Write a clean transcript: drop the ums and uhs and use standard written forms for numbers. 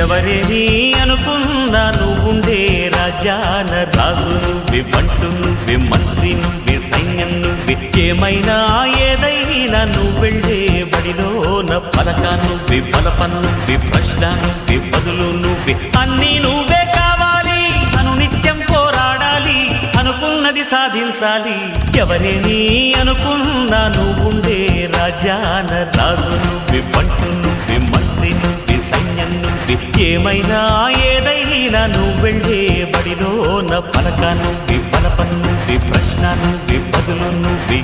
ఎవరేని అనుకున్నా నువ్వుండే రాజ్యాన రాజు నువ్వే, బంటు నువ్వే, మంత్రి నువ్వే, సైన్యం నువ్వే, ఏమైనా ఏదైనా నువ్వెళ్ళే బడిలోన పలక నువ్వే, బలపం నువ్వే, ప్రశ్న నువ్వే, బదులు నువ్వే, అన్నీ నువ్వే కావాలి. అనునిత్యం పోరాడాలి, అనుకున్నది సాధించాలి. ఎవరేని అనుకున్నా నువ్వుండే రాజ్యాన రాజు నువ్వే, బంటు నువ్వే, మంత్రి నువ్వే, సైన్యం నువ్వే, ఏమైనా ఏదైనా నువ్వెళ్ళే బడిలోన పలక నువ్వే, బలపం నువ్వే, ప్రశ్న నువ్వే, బదులు నువ్వే.